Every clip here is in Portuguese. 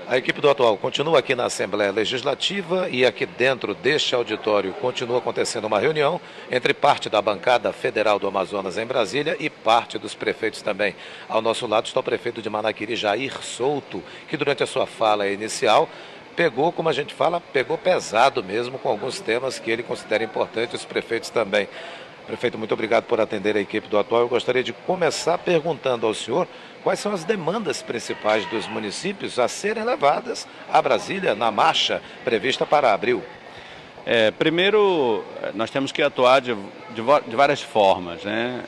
A equipe do Atual continua aqui na Assembleia Legislativa e aqui dentro deste auditório continua acontecendo uma reunião entre parte da bancada federal do Amazonas em Brasília e parte dos prefeitos também. Ao nosso lado está o prefeito de Manaquiri, Jair Souto, que durante a sua fala inicial pegou, como a gente fala, pegou pesado mesmo com alguns temas que ele considera importantes, os prefeitos também. Prefeito, muito obrigado por atender a equipe do Atual. Eu gostaria de começar perguntando ao senhor quais são as demandas principais dos municípios a serem levadas a Brasília na marcha prevista para abril. Primeiro, nós temos que atuar de várias formas, né?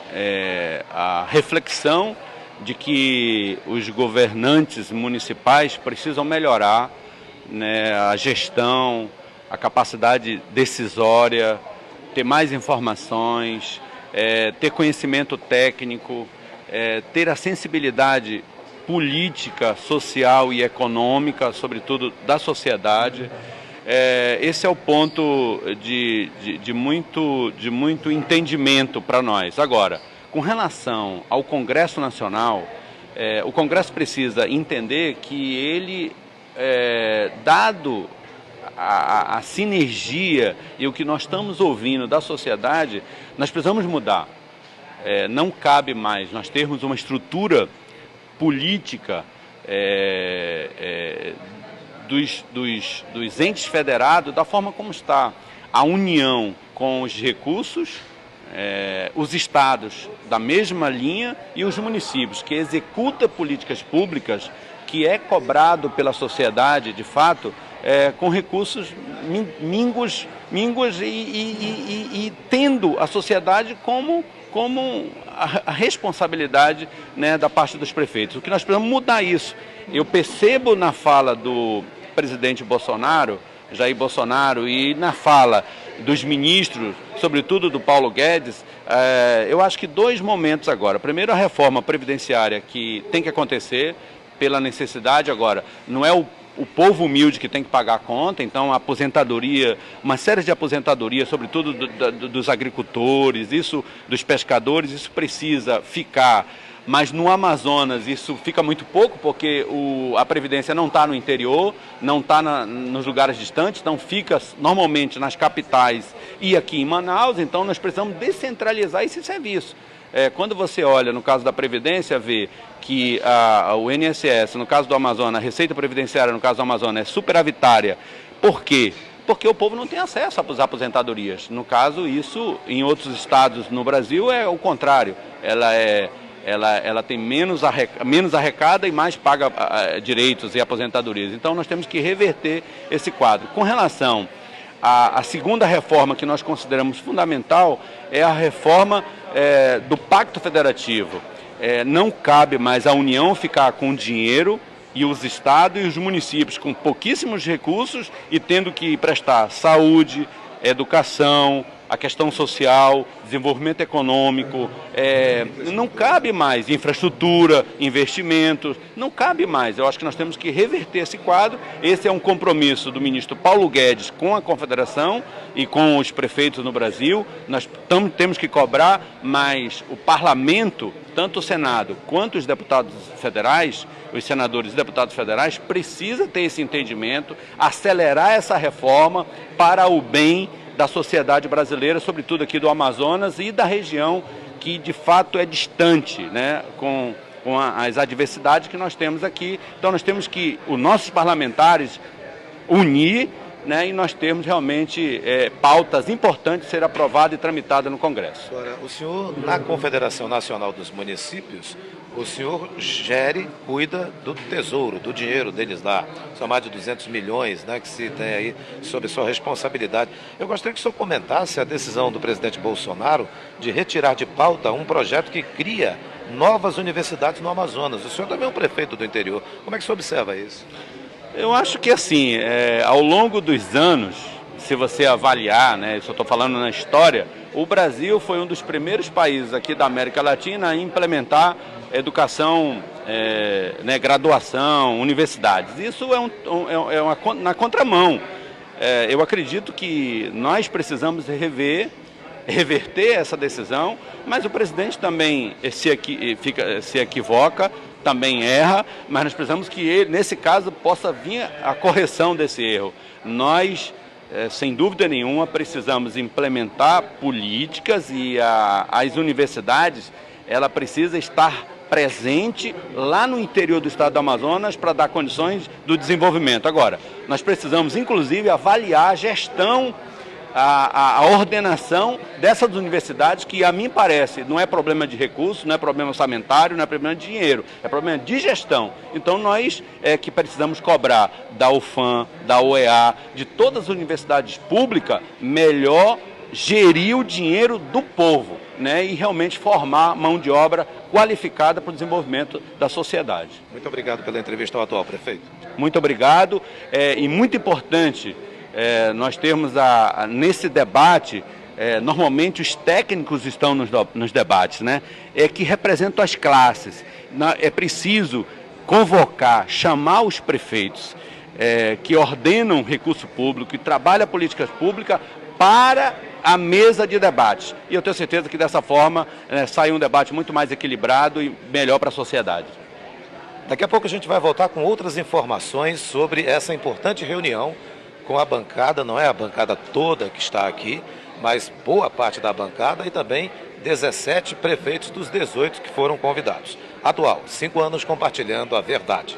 A reflexão de que os governantes municipais precisam melhorar, né, a gestão, a capacidade decisória, ter mais informações, ter conhecimento técnico, ter a sensibilidade política, social e econômica, sobretudo da sociedade. Esse é o ponto de muito entendimento para nós. Agora, com relação ao Congresso Nacional, o Congresso precisa entender que ele, dado a sinergia e o que nós estamos ouvindo da sociedade, nós precisamos mudar. Não cabe mais nós termos uma estrutura política dos entes federados da forma como está. A União com os recursos, os estados da mesma linha e os municípios, que executam políticas públicas, que é cobrado pela sociedade, de fato, com recursos mínguos e tendo a sociedade como a responsabilidade, né, da parte dos prefeitos. O que nós precisamos mudar isso. Eu percebo na fala do presidente Bolsonaro, Jair Bolsonaro, e na fala dos ministros, sobretudo do Paulo Guedes, eu acho que dois momentos agora. Primeiro, a reforma previdenciária que tem que acontecer pela necessidade agora. Não é o povo humilde que tem que pagar a conta, então a aposentadoria, uma série de aposentadorias, sobretudo dos agricultores, isso dos pescadores, isso precisa ficar. Mas no Amazonas isso fica muito pouco, porque a Previdência não está no interior, não está nos lugares distantes, então fica normalmente nas capitais e aqui em Manaus, então nós precisamos descentralizar esse serviço. Quando você olha, no caso da Previdência, vê que o INSS, no caso do Amazonas, a Receita Previdenciária, no caso do Amazonas, é superavitária. Por quê? Porque o povo não tem acesso às aposentadorias. No caso, isso, em outros estados no Brasil, é o contrário. Ela tem menos arrecada e mais paga direitos e aposentadorias. Então, nós temos que reverter esse quadro. Com relação à segunda reforma que nós consideramos fundamental, é a reforma do Pacto Federativo. Não cabe mais a União ficar com dinheiro e os estados e os municípios com pouquíssimos recursos e tendo que prestar saúde, educação, a questão social, desenvolvimento econômico, não cabe mais infraestrutura, investimentos, não cabe mais. Eu acho que nós temos que reverter esse quadro. Esse é um compromisso do ministro Paulo Guedes com a Confederação e com os prefeitos no Brasil. Nós temos que cobrar, mas o Parlamento, tanto o Senado quanto os deputados federais, os senadores e deputados federais, precisa ter esse entendimento, acelerar essa reforma para o bem da sociedade brasileira, sobretudo aqui do Amazonas e da região que de fato é distante, né, com as adversidades que nós temos aqui. Então nós temos que, os nossos parlamentares, unir, né, e nós temos realmente pautas importantes a ser aprovadas e tramitadas no Congresso. Agora, o senhor, na Confederação Nacional dos Municípios, o senhor cuida do tesouro, do dinheiro deles lá. São mais de 200 milhões, né, que se tem aí sob sua responsabilidade. Eu gostaria que o senhor comentasse a decisão do presidente Bolsonaro de retirar de pauta um projeto que cria novas universidades no Amazonas. O senhor também é um prefeito do interior. Como é que o senhor observa isso? Eu acho que assim, ao longo dos anos, se você avaliar, né, isso eu estou falando na história, o Brasil foi um dos primeiros países aqui da América Latina a implementar educação, graduação, universidades. Isso na contramão. Eu acredito que nós precisamos reverter essa decisão, mas o presidente também se equivoca também erra, mas nós precisamos que ele, nesse caso, possa vir a correção desse erro. Nós, sem dúvida nenhuma, precisamos implementar políticas e as universidades, ela precisa estar presente lá no interior do estado do Amazonas para dar condições do desenvolvimento. Agora, nós precisamos, inclusive, avaliar a gestão, a ordenação dessas universidades, que a mim parece não é problema de recursos, não é problema orçamentário, não é problema de dinheiro, é problema de gestão. Então nós que precisamos cobrar da UFAM, da UEA, de todas as universidades públicas, melhor gerir o dinheiro do povo, né, e realmente formar mão de obra qualificada para o desenvolvimento da sociedade. Muito obrigado pela entrevista ao atual prefeito. Muito obrigado, e muito importante nós termos nesse debate, normalmente os técnicos estão nos debates, né, que representam as classes. É preciso convocar, chamar os prefeitos que ordenam recurso público e trabalham políticas públicas para a mesa de debates. E eu tenho certeza que dessa forma sai um debate muito mais equilibrado e melhor para a sociedade. Daqui a pouco a gente vai voltar com outras informações sobre essa importante reunião com a bancada, não é a bancada toda que está aqui, mas boa parte da bancada e também 17 prefeitos dos 18 que foram convidados. Atual, 5 anos compartilhando a verdade.